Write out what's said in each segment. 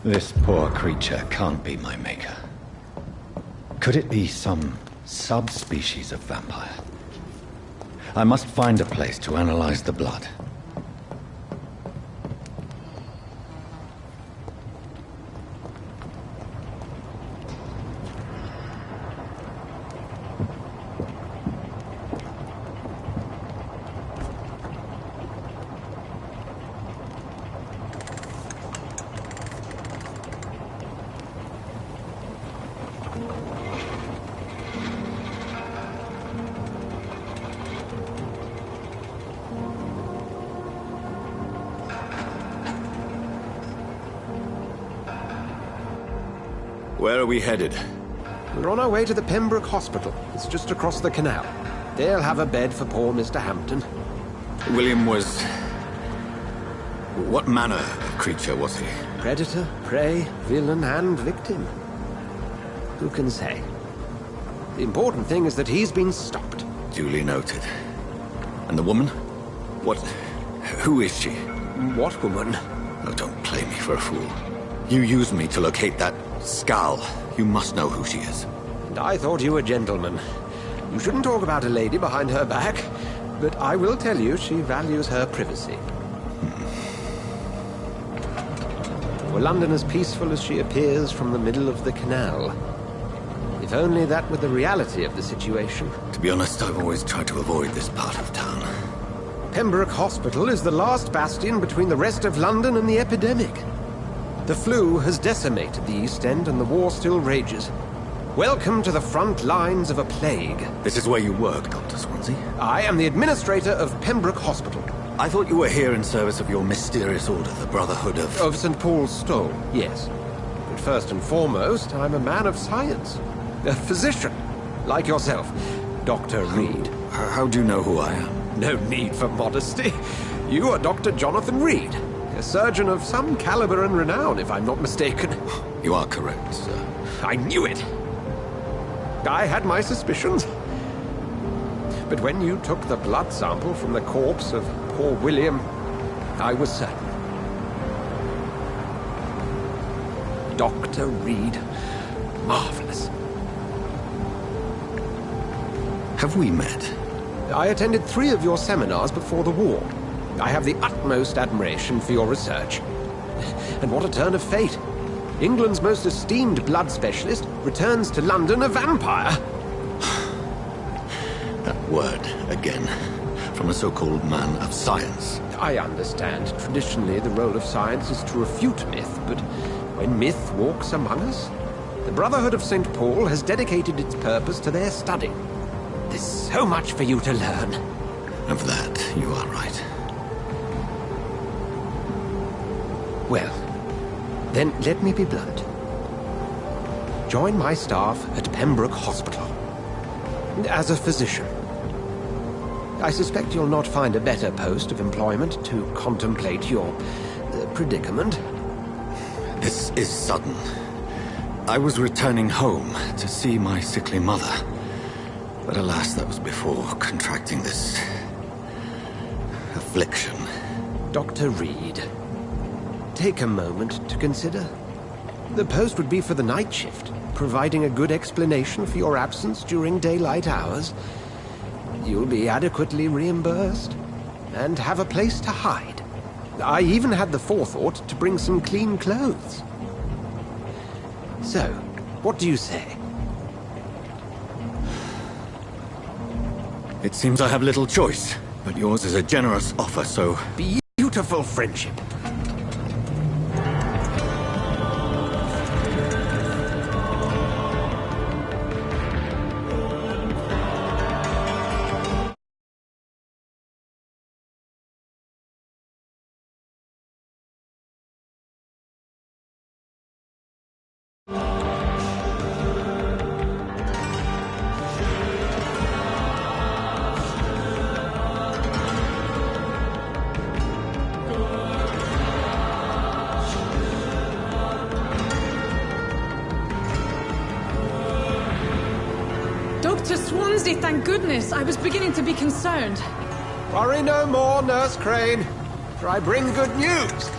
This poor creature can't be my maker. Could it be some subspecies of vampire? I must find a place to analyze the blood. Where are we headed? We're on our way to the Pembroke Hospital. It's just across the canal. They'll have a bed for poor Mr. Hampton. William was... What manner of creature was he? Predator, prey, villain, and victim. Who can say? The important thing is that he's been stopped. Duly noted. And the woman? What... Who is she? What woman? Oh, don't play me for a fool. You used me to locate that skull. You must know who she is. And I thought you a gentleman. You shouldn't talk about a lady behind her back, but I will tell you she values her privacy. Were London as peaceful as she appears from the middle of the canal? If only that were the reality of the situation. To be honest, I've always tried to avoid this part of town. Pembroke Hospital is the last bastion between the rest of London and the epidemic. The flu has decimated the East End and the war still rages. Welcome to the front lines of a plague. This is where you work, Dr. Swansea? I am the administrator of Pembroke Hospital. I thought you were here in service of your mysterious order, the Brotherhood of... Of St. Paul's Stole, yes. But first and foremost, I'm a man of science. A physician, like yourself, Dr. Reed. How do you know who I am? No need for modesty. You are Dr. Jonathan Reed. A surgeon of some caliber and renown, if I'm not mistaken. You are correct, sir. I knew it! I had my suspicions. But when you took the blood sample from the corpse of poor William, I was certain. Dr. Reed. Marvelous. Have we met? I attended 3 of your seminars before the war. I have the utmost admiration for your research. And what a turn of fate. England's most esteemed blood specialist returns to London a vampire. That word, again. From a so-called man of science. I understand. Traditionally, the role of science is to refute myth, but when myth walks among us, the Brotherhood of St. Paul has dedicated its purpose to their study. There's so much for you to learn. Of that, you are right. Well, then let me be blunt. Join my staff at Pembroke Hospital. As a physician. I suspect you'll not find a better post of employment to contemplate your predicament. This is sudden. I was returning home to see my sickly mother. But alas, that was before contracting this... affliction. Dr. Reed, take a moment to consider. The post would be for the night shift, providing a good explanation for your absence during daylight hours. You'll be adequately reimbursed, and have a place to hide. I even had the forethought to bring some clean clothes. So, what do you say? It seems I have little choice, but yours is a generous offer, so... Beautiful friendship. Dr. Swansea, thank goodness. I was beginning to be concerned. Worry no more, Nurse Crane, for I bring good news.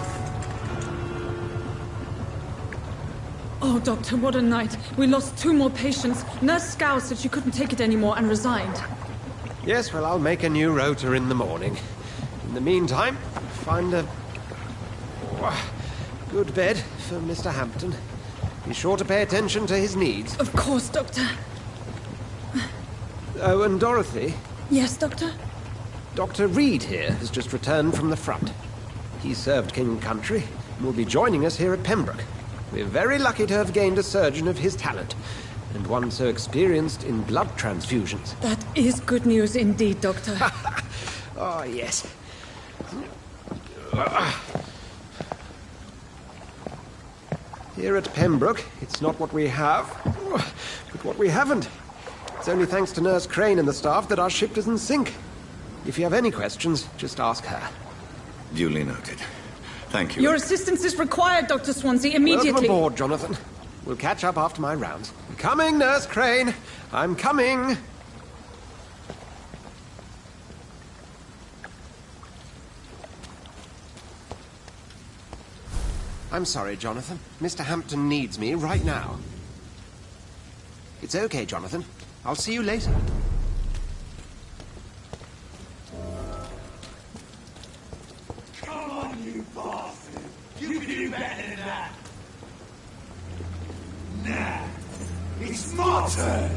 Oh, Doctor, what a night. We lost 2 more patients. Nurse Scow said she couldn't take it anymore and resigned. Yes, well, I'll make a new rota in the morning. In the meantime, find a good bed for Mr. Hampton. Be sure to pay attention to his needs. Of course, Doctor. Oh, and Dorothy, Yes, Doctor? Dr. Reed here has just returned from the front. He served King and Country and will be joining us here at Pembroke. We're very lucky to have gained a surgeon of his talent, and one so experienced in blood transfusions. That is good news indeed, Doctor. Oh, yes. Here at Pembroke, it's not what we have, but what we haven't. It's only thanks to Nurse Crane and the staff that our ship doesn't sink. If you have any questions, just ask her. Duly noted. Thank you. Your assistance is required, Dr. Swansea, immediately. Welcome aboard, Jonathan. We'll catch up after my rounds. I'm coming, Nurse Crane. I'm coming. I'm sorry, Jonathan. Mr. Hampton needs me right now. It's okay, Jonathan. I'll see you later. Come on, you bastard! You can do better than that! Nah, it's my turn!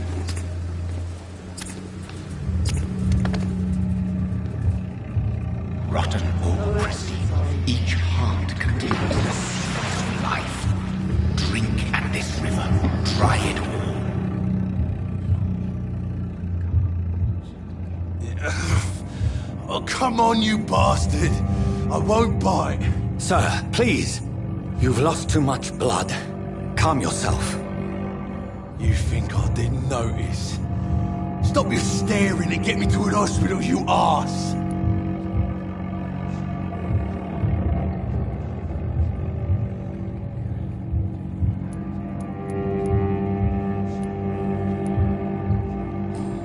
Rotten or pristine, each heart contains the seed of life. Drink at this river, try it all. Oh, come on, you bastard! I won't bite! Sir, please. You've lost too much blood. Calm yourself. You think I didn't notice? Stop your staring and get me to an hospital, you arse!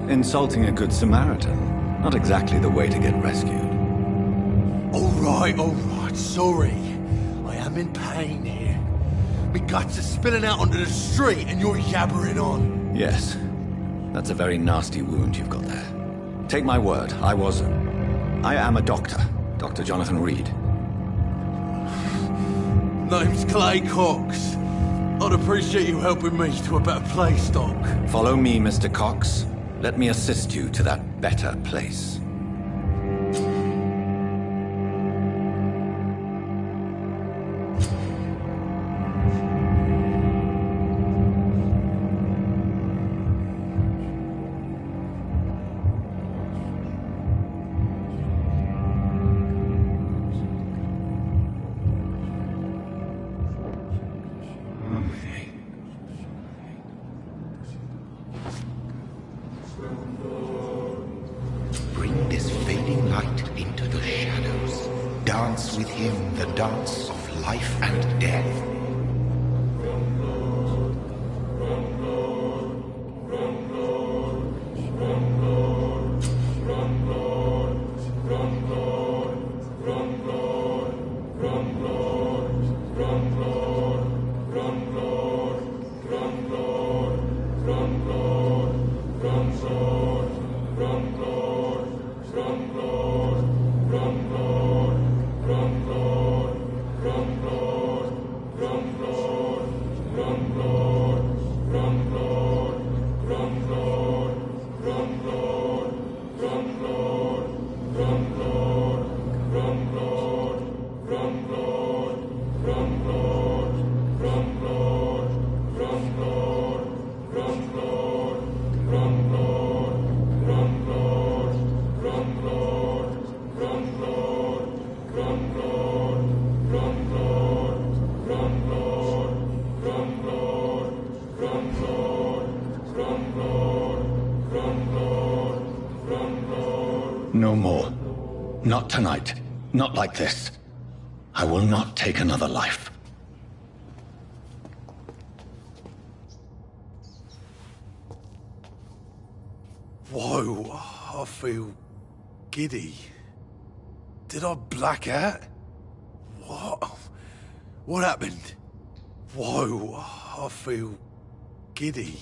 Insulting a good Samaritan. Not exactly the way to get rescued. All right, sorry. I am in pain here. My guts are spilling out onto the street and you're yabbering on. Yes. That's a very nasty wound you've got there. Take my word, I am a doctor. Dr. Jonathan Reed. Name's Clay Cox. I'd appreciate you helping me to a better place, Doc. Follow me, Mr. Cox. Let me assist you to that better place. Bring this fading light into the shadows. Dance with him the dance of life and death. No more. Not tonight. Not like this. I will not take another life. Whoa, I feel giddy. Did I black out? What? What happened? Whoa, I feel giddy.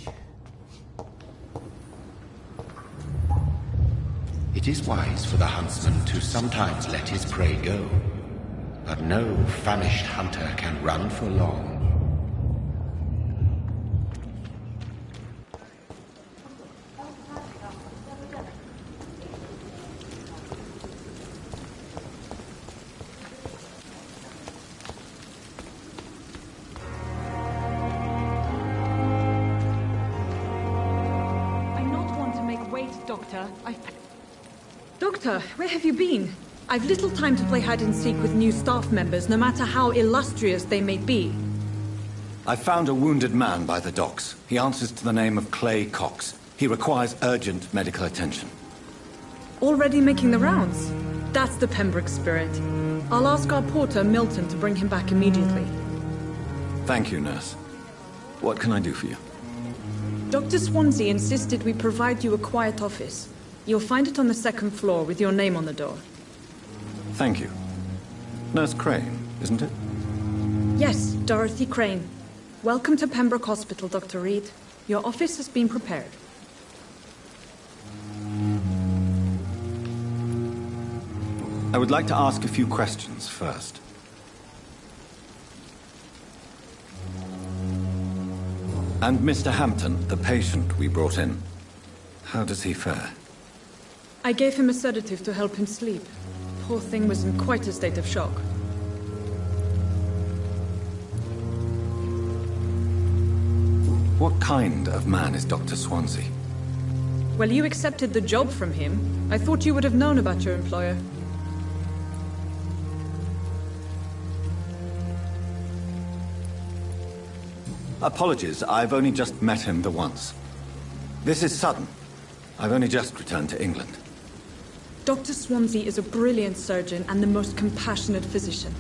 It is wise for the huntsman to sometimes let his prey go, but no famished hunter can run for long. Doctor, Doctor, where have you been? I've little time to play hide-and-seek with new staff members, no matter how illustrious they may be. I found a wounded man by the docks. He answers to the name of Clay Cox. He requires urgent medical attention. Already making the rounds? That's the Pembroke spirit. I'll ask our porter, Milton, to bring him back immediately. Thank you, nurse. What can I do for you? Dr. Swansea insisted we provide you a quiet office. You'll find it on the second floor with your name on the door. Thank you. Nurse Crane, isn't it? Yes, Dorothy Crane. Welcome to Pembroke Hospital, Dr. Reed. Your office has been prepared. I would like to ask a few questions first. And Mr. Hampton, the patient we brought in, how does he fare? I gave him a sedative to help him sleep. Poor thing was in quite a state of shock. What kind of man is Dr. Swansea? Well, you accepted the job from him. I thought you would have known about your employer. Apologies, I've only just met him the once. This is sudden. I've only just returned to England. Dr. Swansea is a brilliant surgeon and the most compassionate physician.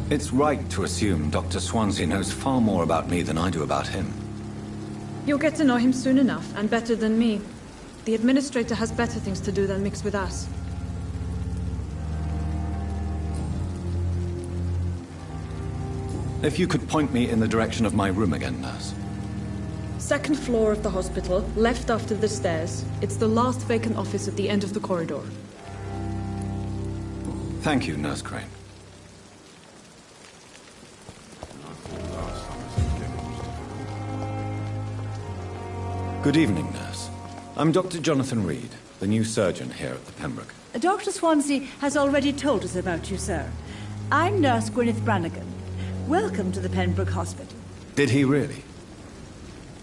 It's right to assume Dr. Swansea knows far more about me than I do about him. You'll get to know him soon enough, and better than me. The administrator has better things to do than mix with us. If you could point me in the direction of my room again, nurse. Second floor of the hospital, left after the stairs. It's the last vacant office at the end of the corridor. Thank you, Nurse Crane. Good evening, nurse. I'm Dr. Jonathan Reed, the new surgeon here at the Pembroke. Dr. Swansea has already told us about you, sir. I'm Nurse Gwyneth Brannigan. Welcome to the Pembroke Hospital. Did he really?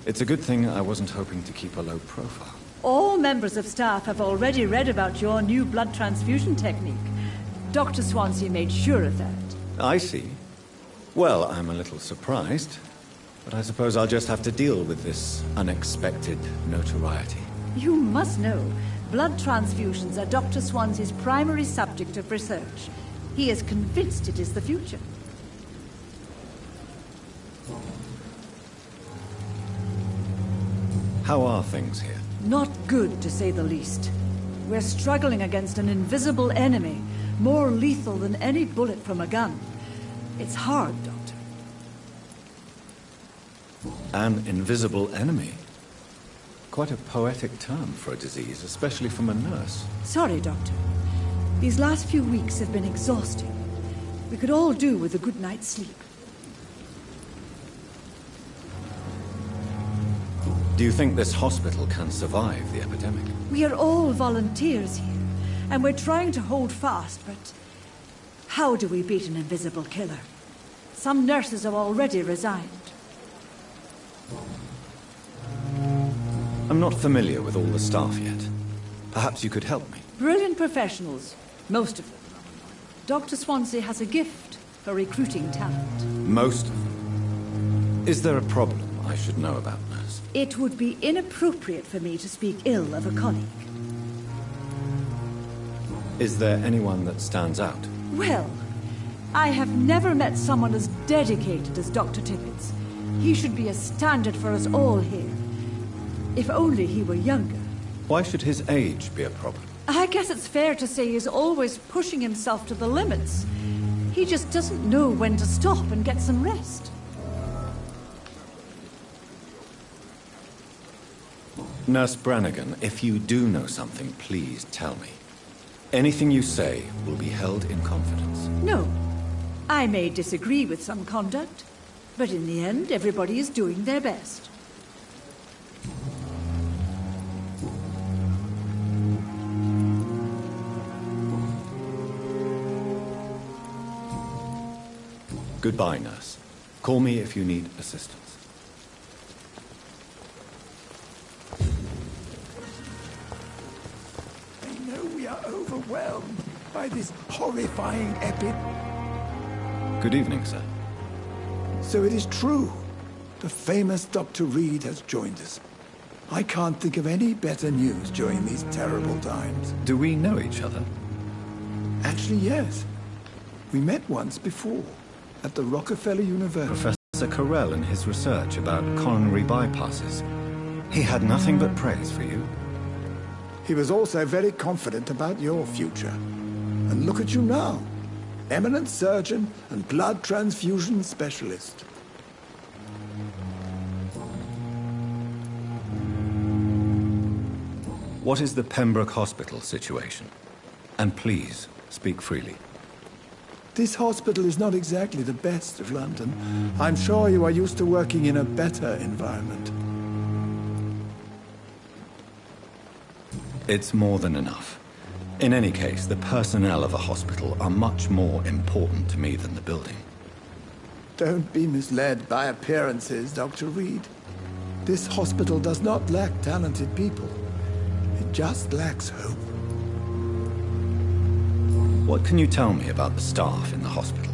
It's a good thing I wasn't hoping to keep a low profile. All members of staff have already read about your new blood transfusion technique. Dr. Swansea made sure of that. I see. Well, I'm a little surprised, but I suppose I'll just have to deal with this unexpected notoriety. You must know, blood transfusions are Dr. Swansea's primary subject of research. He is convinced it is the future. How are things here? Not good, to say the least. We're struggling against an invisible enemy, more lethal than any bullet from a gun. It's hard, Doctor. An invisible enemy? Quite a poetic term for a disease, especially from a nurse. Sorry, Doctor. These last few weeks have been exhausting. We could all do with a good night's sleep. Do you think this hospital can survive the epidemic? We are all volunteers here, and we're trying to hold fast, but how do we beat an invisible killer? Some nurses have already resigned. I'm not familiar with all the staff yet. Perhaps you could help me. Brilliant professionals, most of them. Dr. Swansea has a gift for recruiting talent. Most of them. Is there a problem I should know about, nurse? It would be inappropriate for me to speak ill of a colleague. Is there anyone that stands out? Well, I have never met someone as dedicated as Dr. Tippett. He should be a standard for us all here. If only he were younger. Why should his age be a problem? I guess it's fair to say he's always pushing himself to the limits. He just doesn't know when to stop and get some rest. Nurse Brannigan, if you do know something, please tell me. Anything you say will be held in confidence. No. I may disagree with some conduct, but in the end, everybody is doing their best. Goodbye, nurse. Call me if you need assistance. I know we are overwhelmed by this horrifying Good evening, sir. So it is true. The famous Dr. Reed has joined us. I can't think of any better news during these terrible times. Do we know each other? Actually, yes. We met once before, at the Rockefeller University. Professor Carell and his research about coronary bypasses. He had nothing but praise for you. He was also very confident about your future. And look at you now. Eminent surgeon and blood transfusion specialist. What is the Pembroke Hospital situation? And please, speak freely. This hospital is not exactly the best of London. I'm sure you are used to working in a better environment. It's more than enough. In any case, the personnel of a hospital are much more important to me than the building. Don't be misled by appearances, Dr. Reed. This hospital does not lack talented people. It just lacks hope. What can you tell me about the staff in the hospital?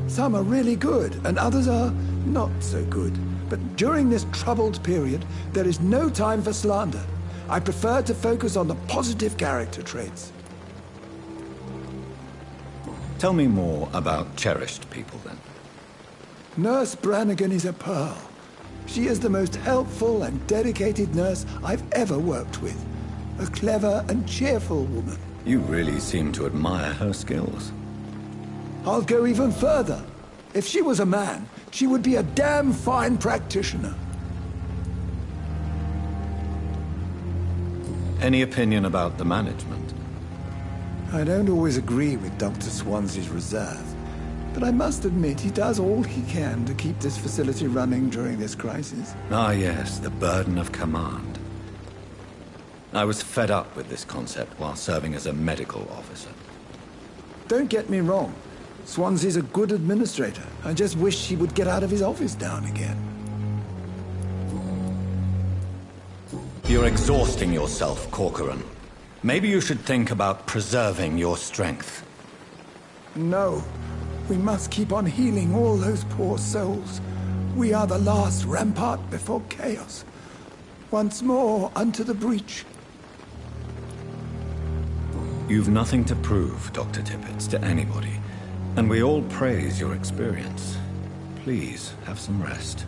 Some are really good, and others are not so good. But during this troubled period, there is no time for slander. I prefer to focus on the positive character traits. Tell me more about cherished people, then. Nurse Brannigan is a pearl. She is the most helpful and dedicated nurse I've ever worked with. A clever and cheerful woman. You really seem to admire her skills. I'll go even further. If she was a man, she would be a damn fine practitioner. Any opinion about the management? I don't always agree with Dr. Swansea's reserve, but I must admit he does all he can to keep this facility running during this crisis. Ah, yes, the burden of command. I was fed up with this concept while serving as a medical officer. Don't get me wrong. Swansea's a good administrator. I just wish he would get out of his office now and again. You're exhausting yourself, Corcoran. Maybe you should think about preserving your strength. No. We must keep on healing all those poor souls. We are the last rampart before chaos. Once more, unto the breach. You've nothing to prove, Dr. Tippett, to anybody. And we all praise your experience. Please, have some rest.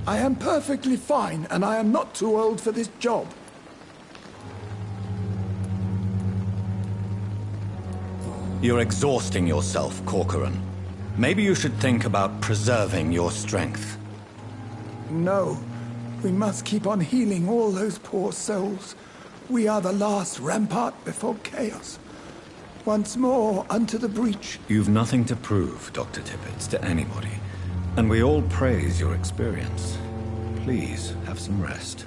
I am perfectly fine, and I am not too old for this job. You're exhausting yourself, Corcoran. Maybe you should think about preserving your strength. No. We must keep on healing all those poor souls. We are the last rampart before chaos. Once more, unto the breach. You've nothing to prove, Dr. Tippett, to anybody. And we all praise your experience. Please, have some rest.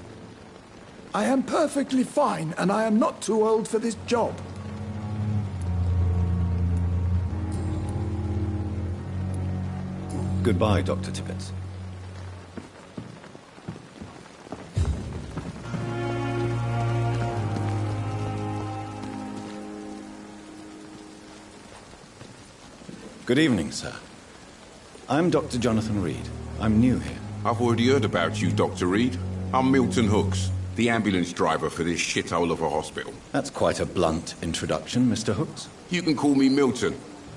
I am perfectly fine, and I am not too old for this job. Goodbye, Dr. Tippett. Good evening, sir. I'm Dr. Jonathan Reed. I'm new here. I've already heard about you, Dr. Reed. I'm Milton Hooks, the ambulance driver for this shithole of a hospital. That's quite a blunt introduction, Mr. Hooks. You can call me Milton.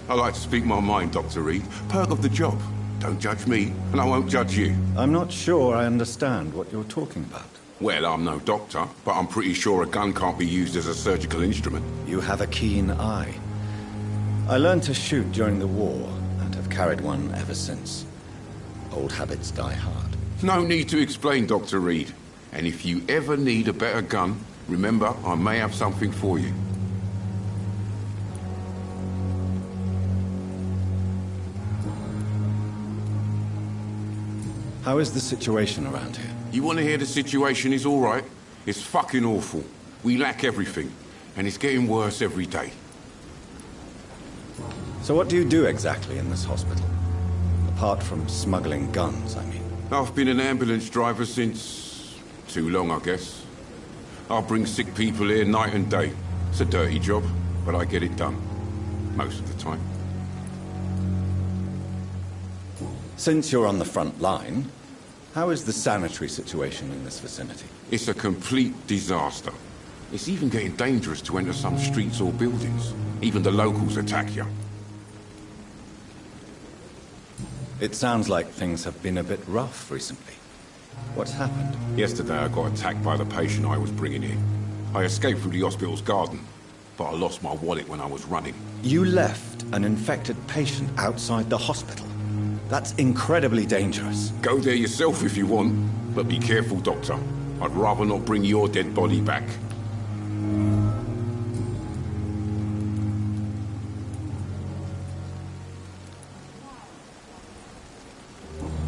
I like to speak my mind, Dr. Reed. Perk of the job. Don't judge me, and I won't judge you. I'm not sure I understand what you're talking about. Well, I'm no doctor, but I'm pretty sure a gun can't be used as a surgical instrument. You have a keen eye. I learned to shoot during the war, and have carried one ever since. Old habits die hard. No need to explain, Dr. Reed. And if you ever need a better gun, remember, I may have something for you. How is the situation around here? You want to hear the situation is all right? It's fucking awful. We lack everything, and it's getting worse every day. So what do you do exactly in this hospital? Apart from smuggling guns, I mean. I've been an ambulance driver since... too long, I guess. I'll bring sick people here night and day. It's a dirty job, but I get it done. Most of the time. Since you're on the front line, how is the sanitary situation in this vicinity? It's a complete disaster. It's even getting dangerous to enter some streets or buildings. Even the locals attack you. It sounds like things have been a bit rough recently. What's happened? Yesterday I got attacked by the patient I was bringing in. I escaped through the hospital's garden, but I lost my wallet when I was running. You left an infected patient outside the hospital? That's incredibly dangerous. Go there yourself if you want, but be careful, Doctor. I'd rather not bring your dead body back.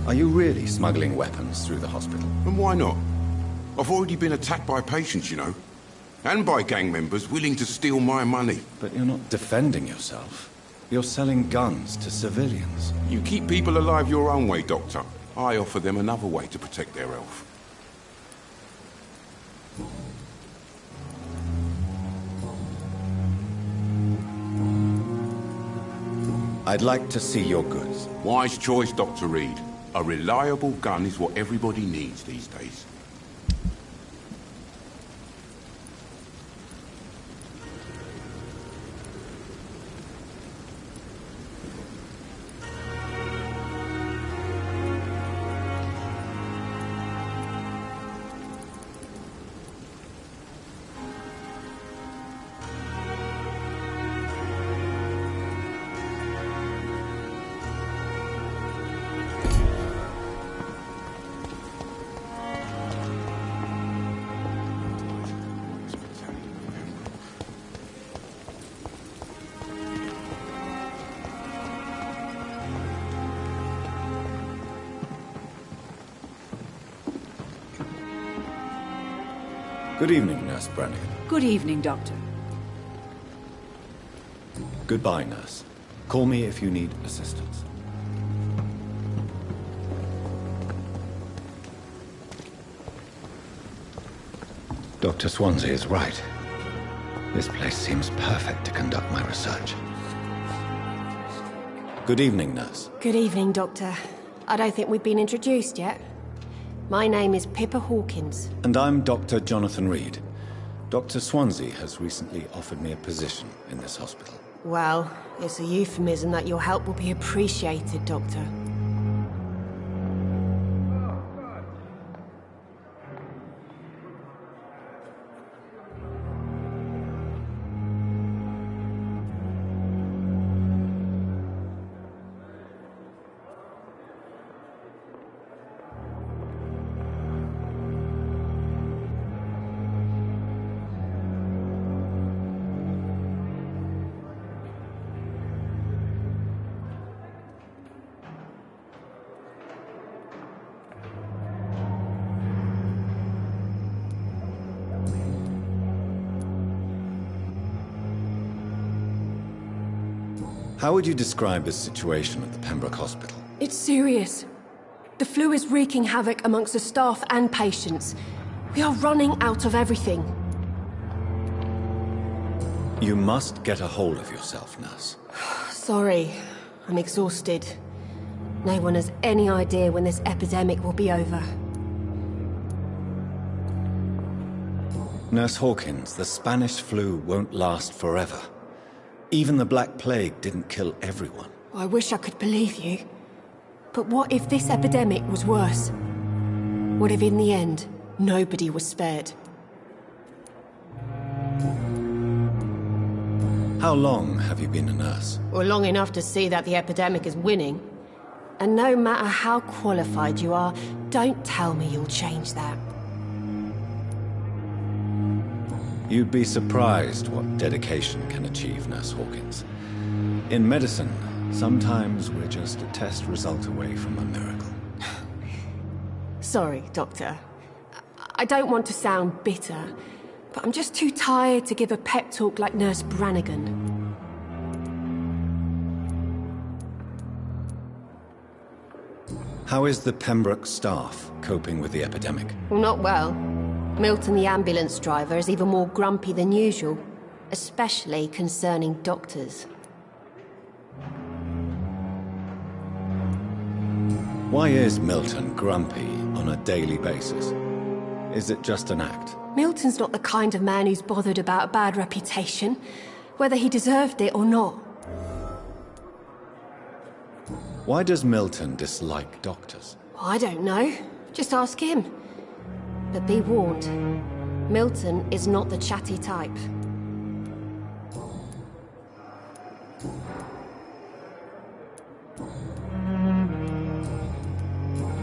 Are you really smuggling weapons through the hospital? And why not? I've already been attacked by patients, you know. And by gang members willing to steal my money. But you're not defending yourself. You're selling guns to civilians. You keep people alive your own way, Doctor. I offer them another way to protect their health. I'd like to see your goods. Wise choice, Dr. Reed. A reliable gun is what everybody needs these days. Good evening, Nurse Brannigan. Good evening, Doctor. Goodbye, Nurse. Call me if you need assistance. Dr. Swansea is right. This place seems perfect to conduct my research. Good evening, Nurse. Good evening, Doctor. I don't think we've been introduced yet. My name is Pippa Hawkins. And I'm Dr. Jonathan Reed. Dr. Swansea has recently offered me a position in this hospital. Well, it's a euphemism that your help will be appreciated, Doctor. How would you describe the situation at the Pembroke Hospital? It's serious. The flu is wreaking havoc amongst the staff and patients. We are running out of everything. You must get a hold of yourself, Nurse. Sorry, I'm exhausted. No one has any idea when this epidemic will be over. Nurse Hawkins, the Spanish flu won't last forever. Even the Black Plague didn't kill everyone. I wish I could believe you. But what if this epidemic was worse? What if in the end, nobody was spared? How long have you been a nurse? Well, long enough to see that the epidemic is winning. And no matter how qualified you are, don't tell me you'll change that. You'd be surprised what dedication can achieve, Nurse Hawkins. In medicine, sometimes we're just a test result away from a miracle. Sorry, Doctor. I don't want to sound bitter, but I'm just too tired to give a pep talk like Nurse Brannigan. How is the Pembroke staff coping with the epidemic? Well, not well. Milton, the ambulance driver, is even more grumpy than usual, especially concerning doctors. Why is Milton grumpy on a daily basis? Is it just an act? Milton's not the kind of man who's bothered about a bad reputation, whether he deserved it or not. Why does Milton dislike doctors? I don't know. Just ask him. But be warned, Milton is not the chatty type.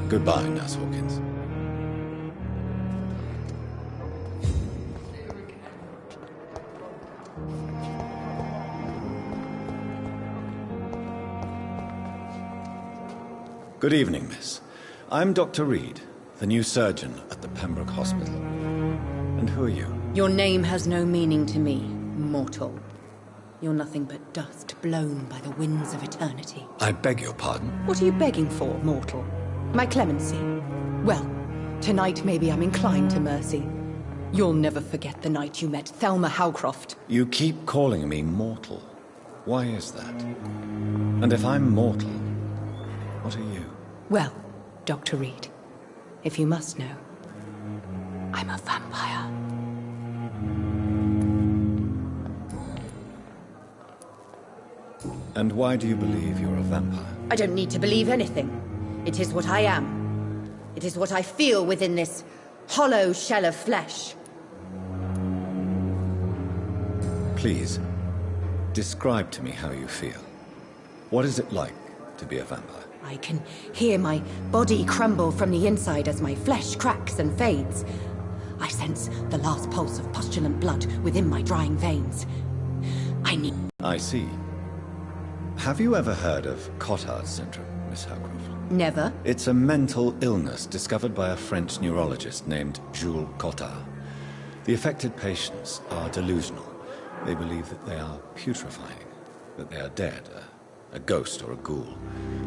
Goodbye, Nurse Hawkins. Good evening, miss. I'm Dr. Reed, the new surgeon at the Pembroke Hospital. And who are you? Your name has no meaning to me, mortal. You're nothing but dust blown by the winds of eternity. I beg your pardon? What are you begging for, mortal? My clemency? Well, tonight maybe I'm inclined to mercy. You'll never forget the night you met Thelma Howcroft. You keep calling me mortal. Why is that? And if I'm mortal, what are you? Well, Dr. Reed, if you must know, I'm a vampire. And why do you believe you're a vampire? I don't need to believe anything. It is what I am. It is what I feel within this hollow shell of flesh. Please, describe to me how you feel. What is it like to be a vampire? I can hear my body crumble from the inside as my flesh cracks and fades. I sense the last pulse of pustulant blood within my drying veins. I see. Have you ever heard of Cotard's syndrome, Miss Howcroft? Never. It's a mental illness discovered by a French neurologist named Jules Cotard. The affected patients are delusional. They believe that they are putrefying, that they are dead, a ghost or a ghoul,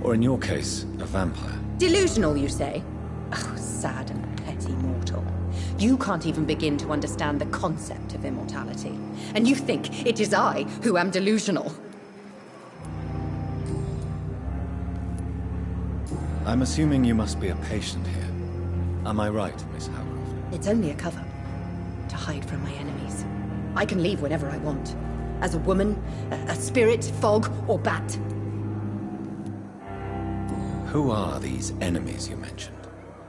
or in your case, a vampire. Delusional, you say? Oh, sad and petty mortal. You can't even begin to understand the concept of immortality. And you think it is I who am delusional. I'm assuming you must be a patient here. Am I right, Miss Howcroft? It's only a cover. To hide from my enemies. I can leave whenever I want. As a woman, a spirit, fog, or bat. Who are these enemies you mentioned?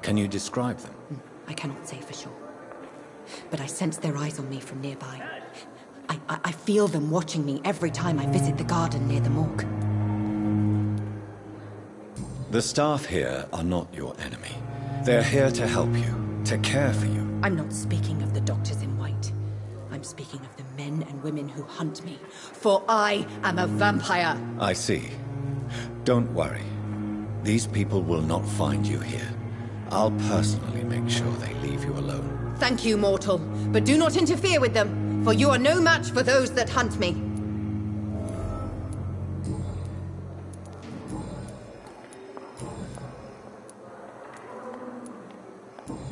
Can you describe them? I cannot say for sure. But I sense their eyes on me from nearby. I feel them watching me every time I visit the garden near the morgue. The staff here are not your enemy. They're here to help you, to care for you. I'm not speaking of the doctors in white. I'm speaking of the men and women who hunt me. For I am a vampire. I see. Don't worry. These people will not find you here. I'll personally make sure they leave you alone. Thank you, mortal. But do not interfere with them, for you are no match for those that hunt me.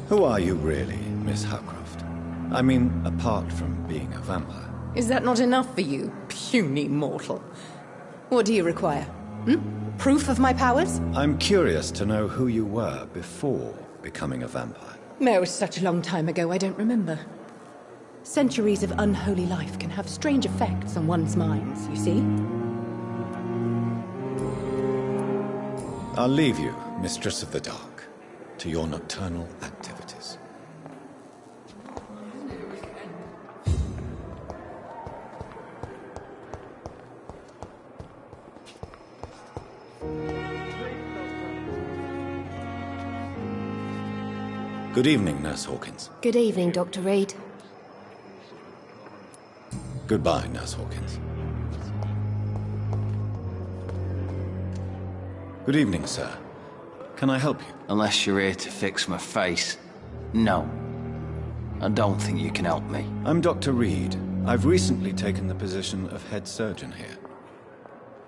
Who are you really, Miss Howcroft? I mean, apart from being a vampire. Is that not enough for you, puny mortal? What do you require? Proof of my powers? I'm curious to know who you were before becoming a vampire. It was such a long time ago, I don't remember. Centuries of unholy life can have strange effects on one's minds, you see? I'll leave you, Mistress of the Dark, to your nocturnal activities. Good evening, Nurse Hawkins. Good evening, Dr. Reed. Goodbye, Nurse Hawkins. Good evening, sir. Can I help you? Unless you're here to fix my face. No. I don't think you can help me. I'm Dr. Reed. I've recently taken the position of head surgeon here.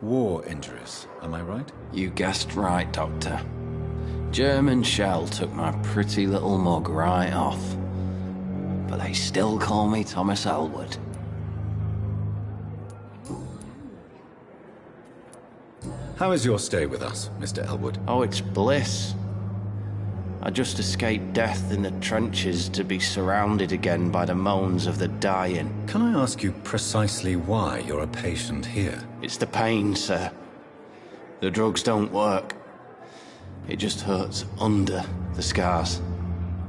War injuries, am I right? You guessed right, Doctor. German shell took my pretty little mug right off. But they still call me Thomas Elwood. How is your stay with us, Mr. Elwood? Oh, it's bliss. I just escaped death in the trenches to be surrounded again by the moans of the dying. Can I ask you precisely why you're a patient here? It's the pain, sir. The drugs don't work. It just hurts under the scars,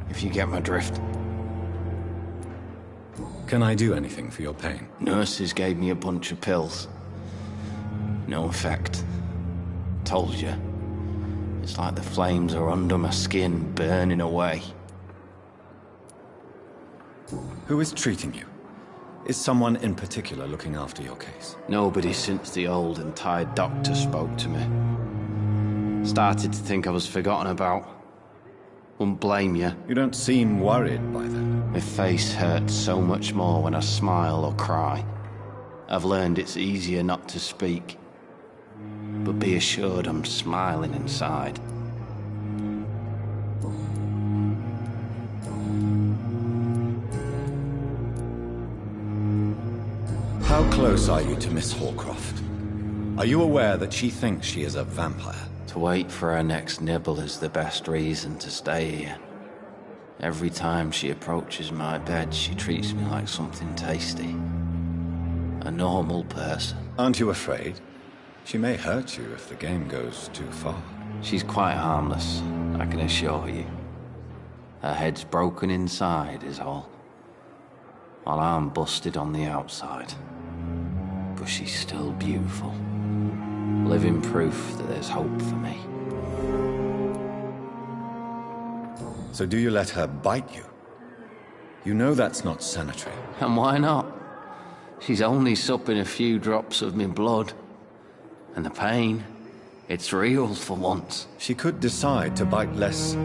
if you get my drift. Can I do anything for your pain? Nurses gave me a bunch of pills. No effect. Told you. It's like the flames are under my skin, burning away. Who is treating you? Is someone in particular looking after your case? Nobody since the old and tired doctor spoke to me. Started to think I was forgotten about. Wouldn't blame you. You don't seem worried by that. My face hurts so much more when I smile or cry. I've learned it's easier not to speak. But be assured I'm smiling inside. How close are you to Miss Hawcroft? Are you aware that she thinks she is a vampire? To wait for her next nibble is the best reason to stay here. Every time she approaches my bed, she treats me like something tasty. A normal person. Aren't you afraid? She may hurt you if the game goes too far. She's quite harmless, I can assure you. Her head's broken inside is all. While I'm busted on the outside. But she's still beautiful. Living proof that there's hope for me. So do you let her bite you? You know that's not sanitary. And why not? She's only supping a few drops of me blood. And the pain, it's real for once. She could decide to bite less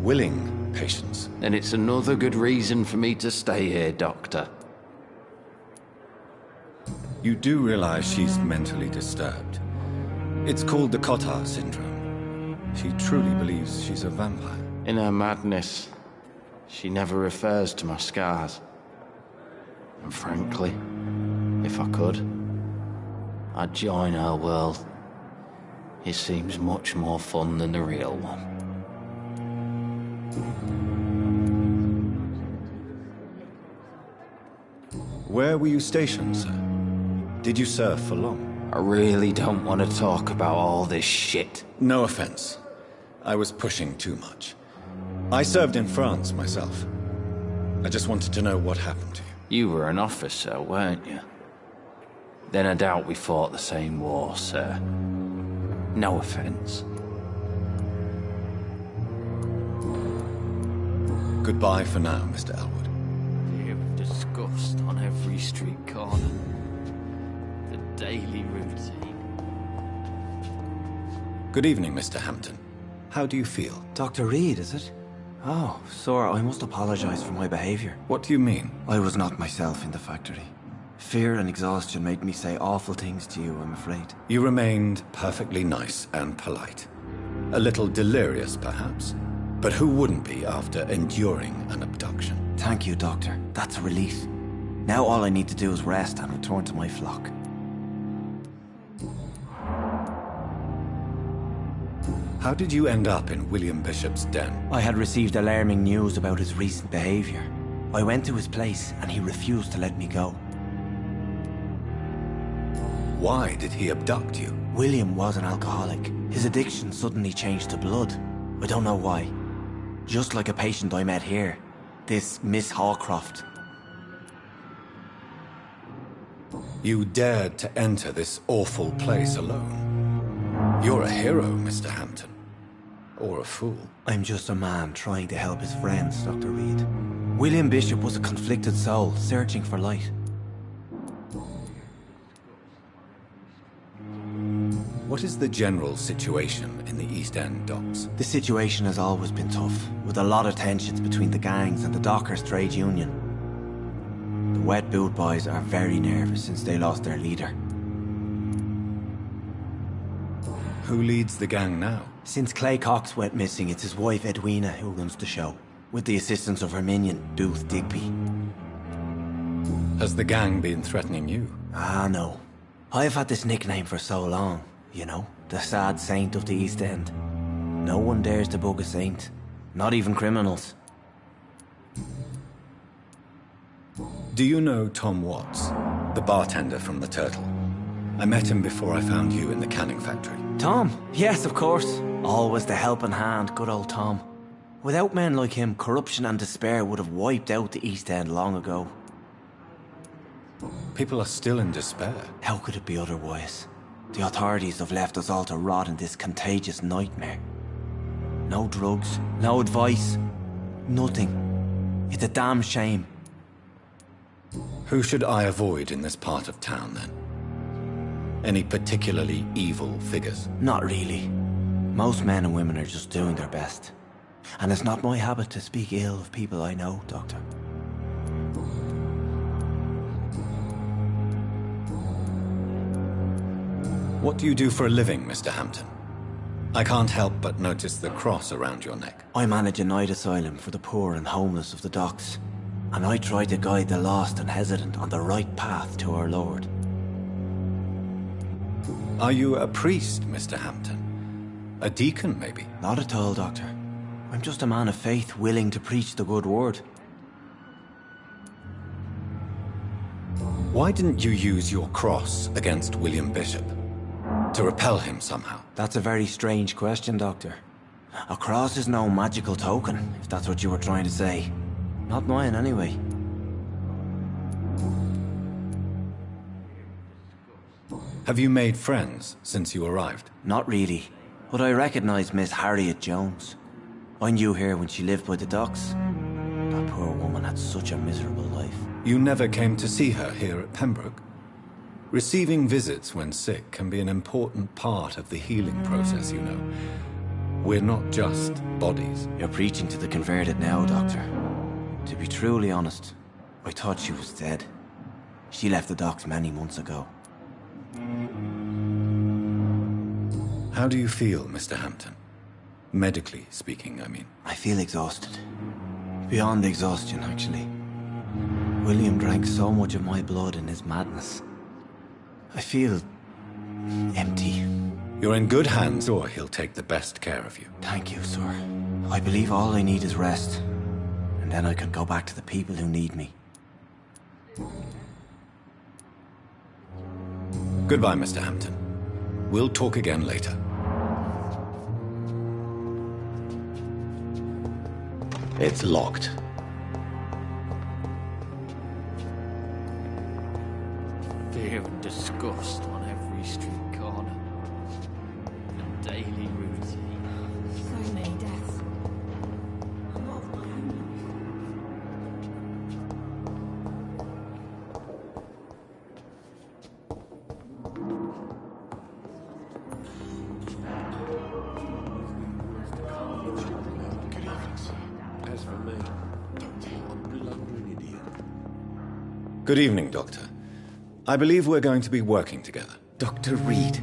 willing patients. Then it's another good reason for me to stay here, Doctor. You do realize she's mentally disturbed. It's called the Cotard syndrome. She truly believes she's a vampire. In her madness, she never refers to my scars. And frankly, if I could, I'd join her world. It seems much more fun than the real one. Where were you stationed, sir? Did you serve for long? I really don't want to talk about all this shit. No offense. I was pushing too much. I served in France myself. I just wanted to know what happened to you. You were an officer, weren't you? Then I doubt we fought the same war, sir. No offense. Goodbye for now, Mr. Elwood. Fear of disgust on every street corner. The daily routine. Good evening, Mr. Hampton. How do you feel? Dr. Reed, is it? Oh, sir, I must apologize for my behavior. What do you mean? I was not myself in the factory. Fear and exhaustion made me say awful things to you, I'm afraid. You remained perfectly nice and polite. A little delirious, perhaps. But who wouldn't be after enduring an abduction? Thank you, Doctor. That's a relief. Now all I need to do is rest and return to my flock. How did you end up in William Bishop's den? I had received alarming news about his recent behavior. I went to his place and he refused to let me go. Why did he abduct you? William was an alcoholic. His addiction suddenly changed to blood. I don't know why. Just like a patient I met here. This Miss Hawcroft. You dared to enter this awful place alone. You're a hero, Mr. Hampton. Or a fool. I'm just a man trying to help his friends, Dr. Reed. William Bishop was a conflicted soul, searching for light. What is the general situation in the East End docks? The situation has always been tough, with a lot of tensions between the gangs and the Dockers' trade union. The Wet Boot Boys are very nervous since they lost their leader. Who leads the gang now? Since Clay Cox went missing, it's his wife Edwina who runs the show, with the assistance of her minion, Dooth Digby. Has the gang been threatening you? Ah, no. I've had this nickname for so long, you know, the sad saint of the East End. No one dares to bug a saint, not even criminals. Do you know Tom Watts, the bartender from the Turtle? I met him before I found you in the canning factory. Tom? Yes, of course. Always the helping hand, good old Tom. Without men like him, corruption and despair would have wiped out the East End long ago. People are still in despair. How could it be otherwise? The authorities have left us all to rot in this contagious nightmare. No drugs, no advice, nothing. It's a damn shame. Who should I avoid in this part of town, then? Any particularly evil figures? Not really. Most men and women are just doing their best. And it's not my habit to speak ill of people I know, Doctor. What do you do for a living, Mr. Hampton? I can't help but notice the cross around your neck. I manage a night asylum for the poor and homeless of the docks. And I try to guide the lost and hesitant on the right path to our Lord. Are you a priest, Mr. Hampton? A deacon, maybe? Not at all, Doctor. I'm just a man of faith willing to preach the good word. Why didn't you use your cross against William Bishop? To repel him somehow? That's a very strange question, Doctor. A cross is no magical token, if that's what you were trying to say. Not mine, anyway. Have you made friends since you arrived? Not really, but I recognize Miss Harriet Jones. I knew her when she lived by the docks. That poor woman had such a miserable life. You never came to see her here at Pembroke? Receiving visits when sick can be an important part of the healing process, you know. We're not just bodies. You're preaching to the converted now, Doctor. To be truly honest, I thought she was dead. She left the docks many months ago. How do you feel, Mr. Hampton? Medically speaking, I mean. I feel exhausted. Beyond exhaustion, actually. William drank so much of my blood in his madness. I feel empty. You're in good hands, or he'll take the best care of you. Thank you, sir. I believe all I need is rest. And then I can go back to the people who need me. Goodbye, Mr. Hampton. We'll talk again later. It's locked. Fear and disgust on every street corner. A daily routine. So many deaths. Good evening, Doctor. I believe we're going to be working together. Dr. Reed.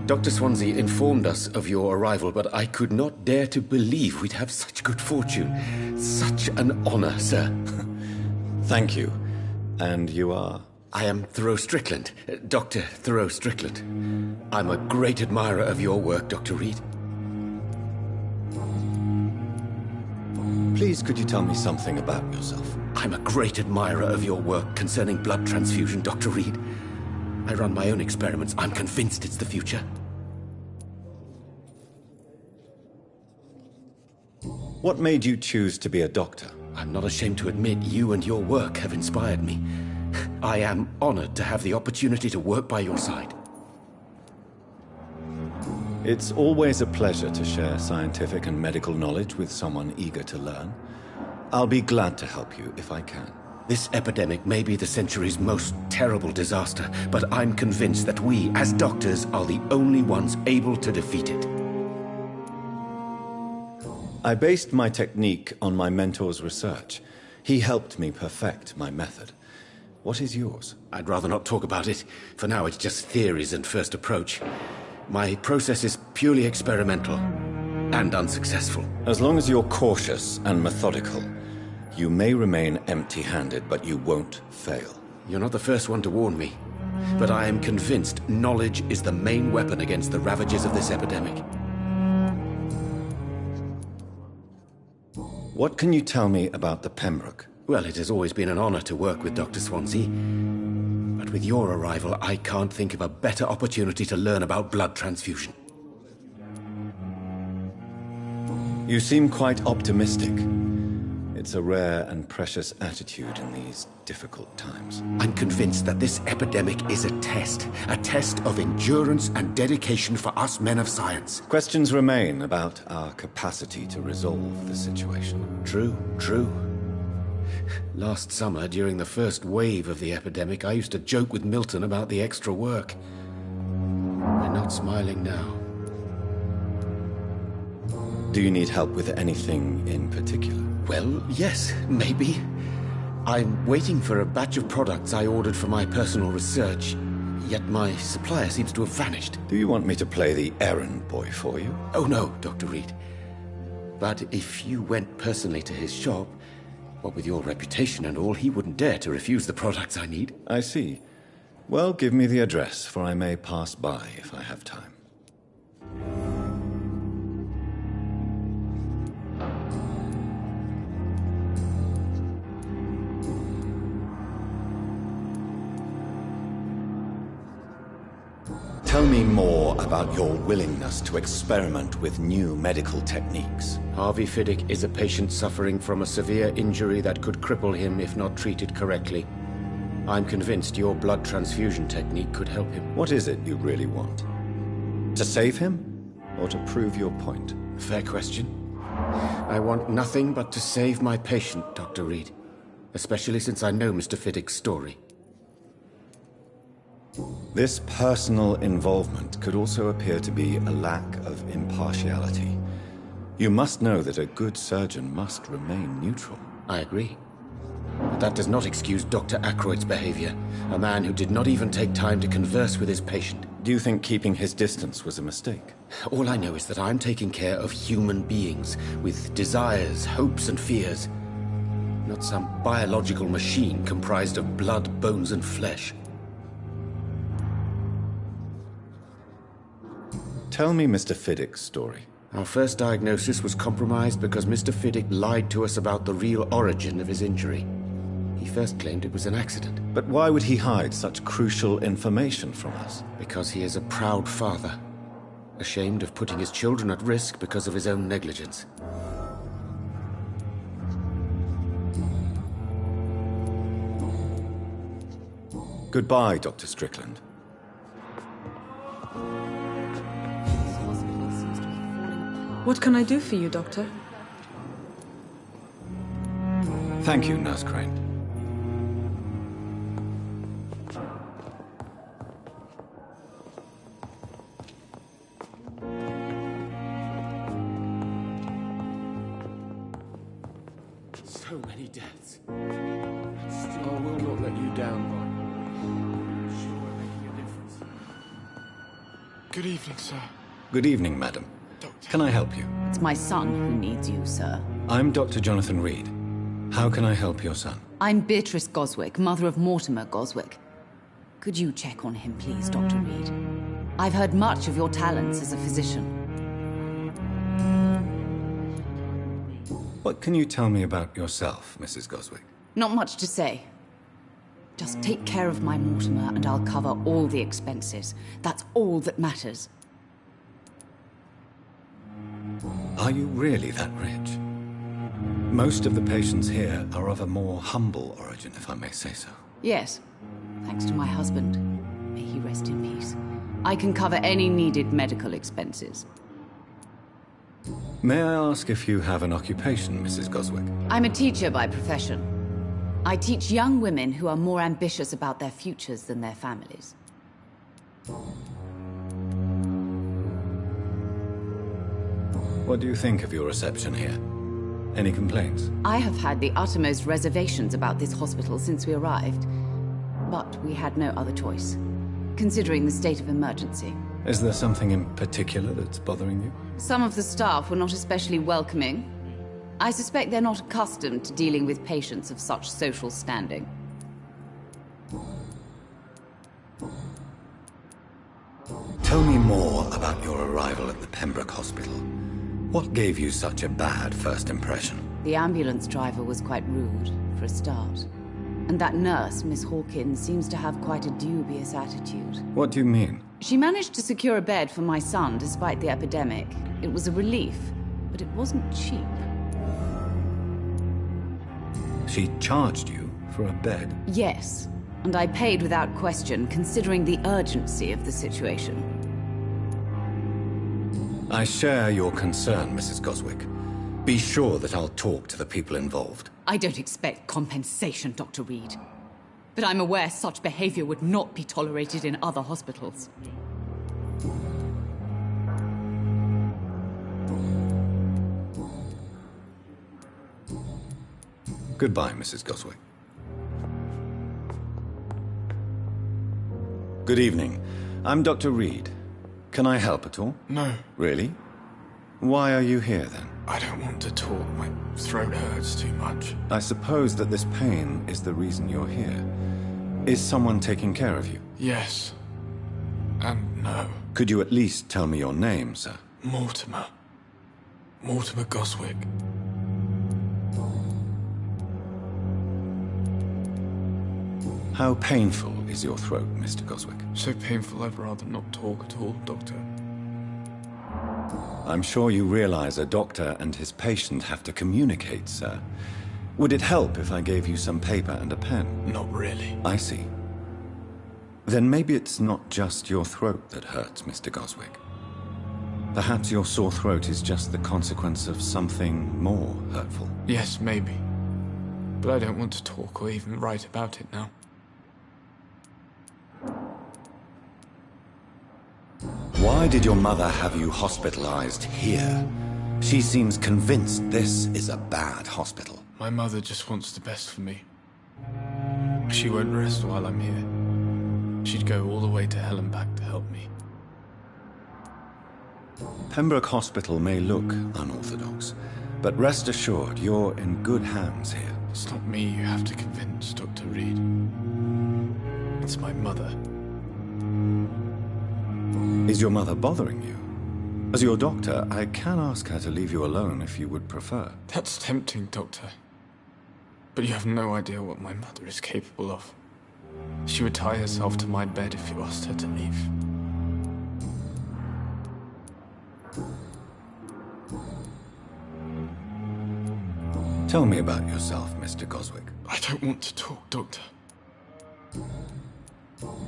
Dr. Swansea informed us of your arrival, but I could not dare to believe we'd have such good fortune. Such an honor, sir. Thank you. And you are? I am Thoreau Strickland, Dr. Thoreau Strickland. I'm a great admirer of your work, Dr. Reed. Please, could you tell me something about yourself? I'm a great admirer of your work concerning blood transfusion, Dr. Reed. I run my own experiments. I'm convinced it's the future. What made you choose to be a doctor? I'm not ashamed to admit you and your work have inspired me. I am honored to have the opportunity to work by your side. It's always a pleasure to share scientific and medical knowledge with someone eager to learn. I'll be glad to help you if I can. This epidemic may be the century's most terrible disaster, but I'm convinced that we, as doctors, are the only ones able to defeat it. I based my technique on my mentor's research. He helped me perfect my method. What is yours? I'd rather not talk about it. For now, it's just theories and first approach. My process is purely experimental and unsuccessful. As long as you're cautious and methodical, you may remain empty-handed, but you won't fail. You're not the first one to warn me, but I am convinced knowledge is the main weapon against the ravages of this epidemic. What can you tell me about the Pembroke? Well, it has always been an honor to work with Dr. Swansea. But with your arrival, I can't think of a better opportunity to learn about blood transfusion. You seem quite optimistic. It's a rare and precious attitude in these difficult times. I'm convinced that this epidemic is a test of endurance and dedication for us men of science. Questions remain about our capacity to resolve the situation. True. Last summer, during the first wave of the epidemic, I used to joke with Milton about the extra work. We're not smiling now. Do you need help with anything in particular? Well, yes, maybe. I'm waiting for a batch of products I ordered for my personal research, yet my supplier seems to have vanished. Do you want me to play the errand boy for you? Oh no, Dr. Reed. But if you went personally to his shop, what with your reputation and all, he wouldn't dare to refuse the products I need. I see. Well, give me the address, for I may pass by if I have time. Tell me more about your willingness to experiment with new medical techniques. Harvey Fiddick is a patient suffering from a severe injury that could cripple him if not treated correctly. I'm convinced your blood transfusion technique could help him. What is it you really want? To save him, or to prove your point? Fair question. I want nothing but to save my patient, Dr. Reed. Especially since I know Mr. Fiddick's story. This personal involvement could also appear to be a lack of impartiality. You must know that a good surgeon must remain neutral. I agree. But that does not excuse Dr. Ackroyd's behavior, a man who did not even take time to converse with his patient. Do you think keeping his distance was a mistake? All I know is that I'm taking care of human beings with desires, hopes, and fears. Not some biological machine comprised of blood, bones, and flesh. Tell me Mr. Fiddick's story. Our first diagnosis was compromised because Mr. Fiddick lied to us about the real origin of his injury. He first claimed it was an accident. But why would he hide such crucial information from us? Because he is a proud father, ashamed of putting his children at risk because of his own negligence. Goodbye, Dr. Strickland. What can I do for you, Doctor? Thank you, Nurse Crane. So many deaths. Still, I will not let you down, Bob. Sure, we're making a difference. Good evening, sir. Good evening, madam. Can I help you? It's my son who needs you, sir. I'm Dr. Jonathan Reed. How can I help your son? I'm Beatrice Goswick, mother of Mortimer Goswick. Could you check on him, please, Dr. Reed? I've heard much of your talents as a physician. What can you tell me about yourself, Mrs. Goswick? Not much to say. Just take care of my Mortimer and I'll cover all the expenses. That's all that matters. Are you really that rich? Most of the patients here are of a more humble origin, if I may say so. Yes, thanks to my husband. May he rest in peace. I can cover any needed medical expenses. May I ask if you have an occupation, Mrs. Goswick? I'm a teacher by profession. I teach young women who are more ambitious about their futures than their families. What do you think of your reception here? Any complaints? I have had the uttermost reservations about this hospital since we arrived. But we had no other choice, considering the state of emergency. Is there something in particular that's bothering you? Some of the staff were not especially welcoming. I suspect they're not accustomed to dealing with patients of such social standing. Tell me more about your arrival at the Pembroke Hospital. What gave you such a bad first impression? The ambulance driver was quite rude, for a start. And that nurse, Miss Hawkins, seems to have quite a dubious attitude. What do you mean? She managed to secure a bed for my son despite the epidemic. It was a relief, but it wasn't cheap. She charged you for a bed? Yes, and I paid without question, considering the urgency of the situation. I share your concern, Mrs. Goswick. Be sure that I'll talk to the people involved. I don't expect compensation, Dr. Reed. But I'm aware such behavior would not be tolerated in other hospitals. Goodbye, Mrs. Goswick. Good evening. I'm Dr. Reed. Can I help at all? No. Really? Why are you here, then? I don't want to talk. My throat hurts too much. I suppose that this pain is the reason you're here. Is someone taking care of you? Yes. And no. Could you at least tell me your name, sir? Mortimer. Mortimer Goswick. How painful is your throat, Mr. Goswick? So painful I'd rather not talk at all, Doctor. I'm sure you realize a doctor and his patient have to communicate, sir. Would it help if I gave you some paper and a pen? Not really. I see. Then maybe it's not just your throat that hurts, Mr. Goswick. Perhaps your sore throat is just the consequence of something more hurtful. Yes, maybe. But I don't want to talk or even write about it now. Why did your mother have you hospitalized here? She seems convinced this is a bad hospital. My mother just wants the best for me. She won't rest while I'm here. She'd go all the way to hell and back to help me. Pembroke Hospital may look unorthodox, but rest assured you're in good hands here. It's not me you have to convince, Dr. Reed. It's my mother. Is your mother bothering you? As your doctor, I can ask her to leave you alone if you would prefer. That's tempting, Doctor. But you have no idea what my mother is capable of. She would tie herself to my bed if you asked her to leave. Tell me about yourself, Mr. Goswick. I don't want to talk, Doctor.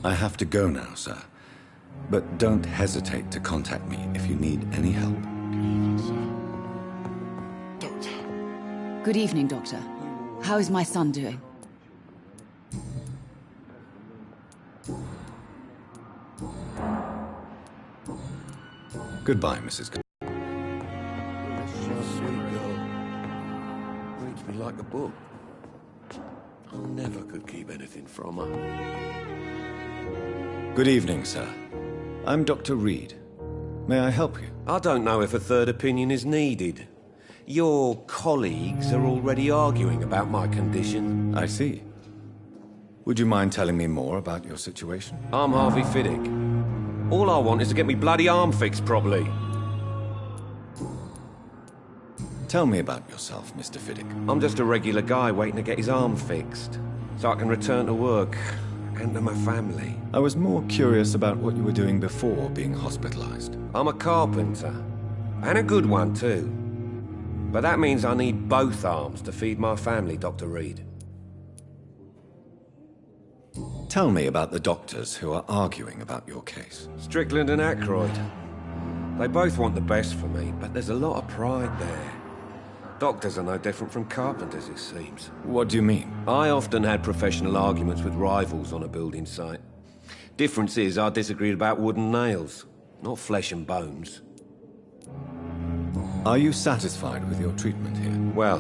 I have to go now, sir. But don't hesitate to contact me if you need any help. Good evening, sir. Doctor. Good evening, Doctor. How is my son doing? Goodbye, Mrs. Sweet girl. Reads me like a book. I never could keep anything from her. Good evening, sir. I'm Dr. Reed. May I help you? I don't know if a third opinion is needed. Your colleagues are already arguing about my condition. I see. Would you mind telling me more about your situation? I'm Harvey Fiddick. All I want is to get me bloody arm fixed properly. Tell me about yourself, Mr. Fiddick. I'm just a regular guy waiting to get his arm fixed, so I can return to work and to my family. I was more curious about what you were doing before being hospitalized. I'm a carpenter, and a good one too. But that means I need both arms to feed my family, Dr. Reed. Tell me about the doctors who are arguing about your case. Strickland and Aykroyd. They both want the best for me, but there's a lot of pride there. Doctors are no different from carpenters, it seems. What do you mean? I often had professional arguments with rivals on a building site. Difference is, I disagreed about wooden nails, not flesh and bones. Are you satisfied with your treatment here? Well,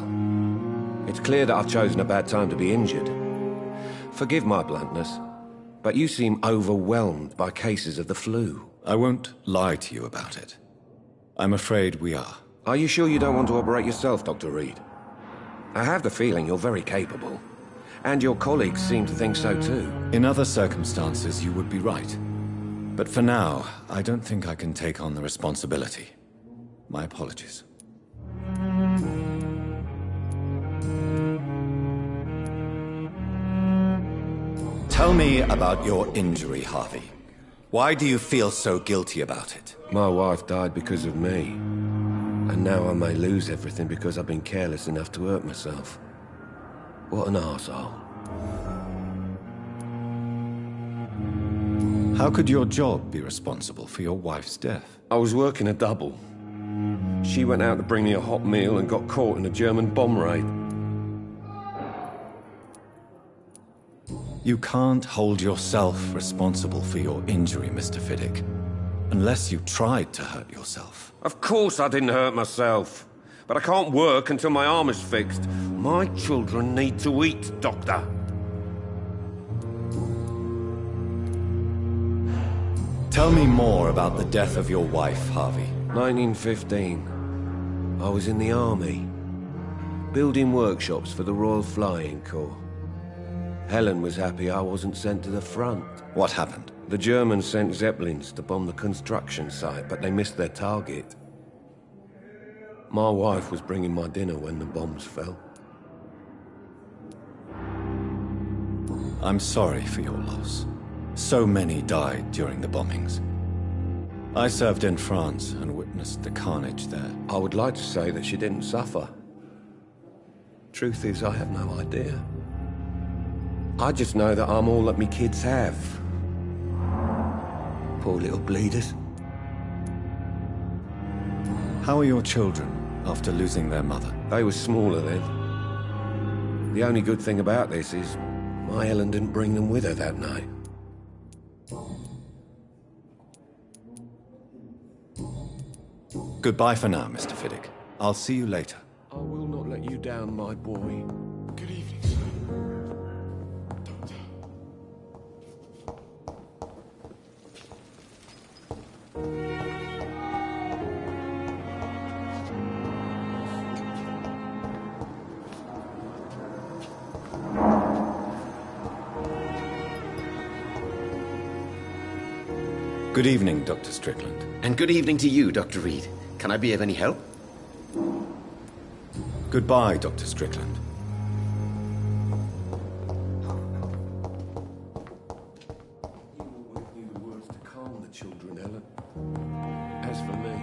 it's clear that I've chosen a bad time to be injured. Forgive my bluntness, but you seem overwhelmed by cases of the flu. I won't lie to you about it. I'm afraid we are. Are you sure you don't want to operate yourself, Dr. Reed? I have the feeling you're very capable. And your colleagues seem to think so too. In other circumstances, you would be right. But for now, I don't think I can take on the responsibility. My apologies. Tell me about your injury, Harvey. Why do you feel so guilty about it? My wife died because of me. And now I may lose everything because I've been careless enough to hurt myself. What an arsehole. How could your job be responsible for your wife's death? I was working a double. She went out to bring me a hot meal and got caught in a German bomb raid. You can't hold yourself responsible for your injury, Mr. Fiddick. Unless you tried to hurt yourself. Of course I didn't hurt myself. But I can't work until my arm is fixed. My children need to eat, Doctor. Tell me more about the death of your wife, Harvey. 1915. I was in the army. Building workshops for the Royal Flying Corps. Helen was happy I wasn't sent to the front. What happened? The Germans sent Zeppelins to bomb the construction site, but they missed their target. My wife was bringing my dinner when the bombs fell. I'm sorry for your loss. So many died during the bombings. I served in France and witnessed the carnage there. I would like to say that she didn't suffer. Truth is, I have no idea. I just know that I'm all that me kids have. Poor little bleeders. How are your children after losing their mother? They were smaller then. The only good thing about this is my Helen didn't bring them with her that night. Goodbye for now, Mr. Fiddick. I'll see you later. I will not let you down, my boy. Good evening, sir. Good evening, Dr. Strickland. And good evening to you, Dr. Reed. Can I be of any help? Goodbye, Dr. Strickland. You always knew the words to calm the children, Helen. As for me...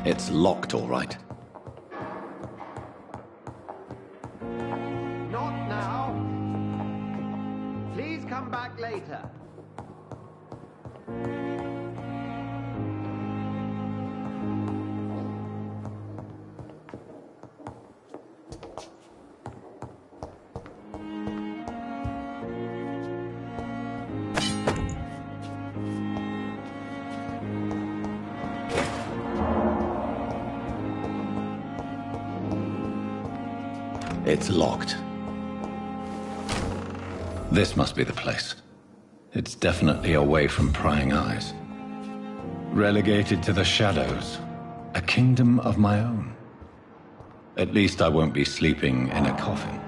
It's locked, all right. Not now. Please come back later. It's locked. This must be the place. It's definitely away from prying eyes. Relegated to the shadows. A kingdom of my own. At least I won't be sleeping in a coffin.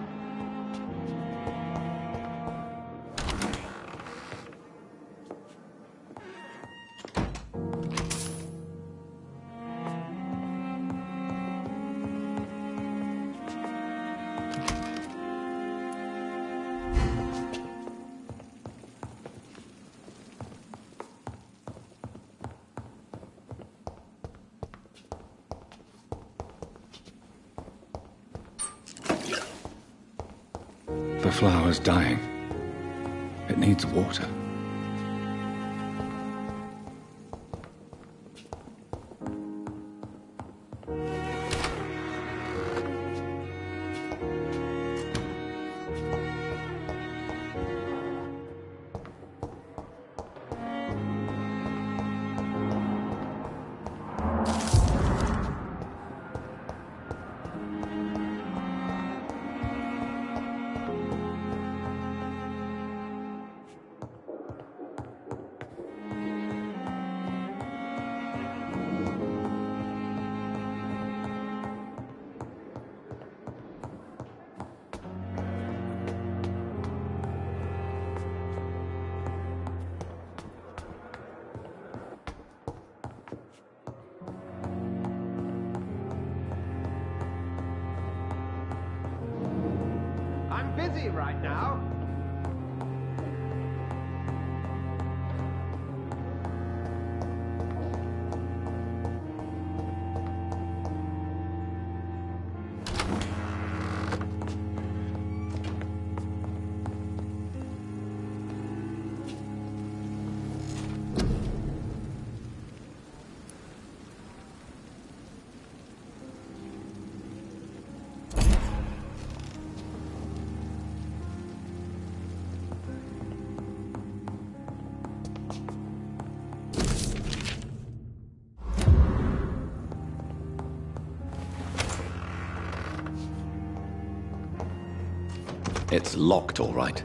The flower's dying. It needs water. I'm busy right now. It's locked, all right.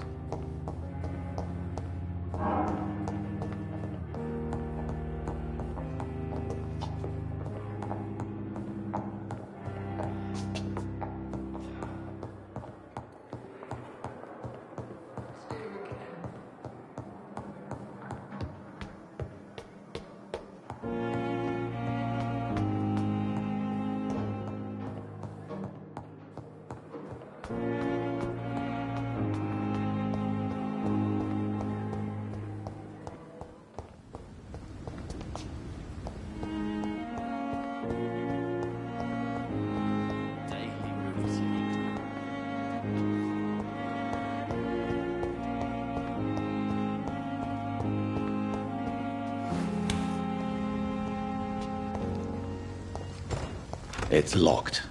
It's locked.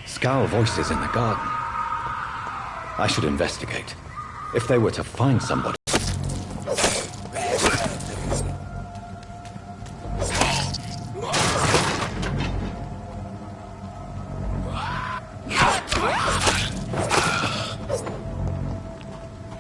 Scowl voices in the garden. I should investigate. If they were to find somebody,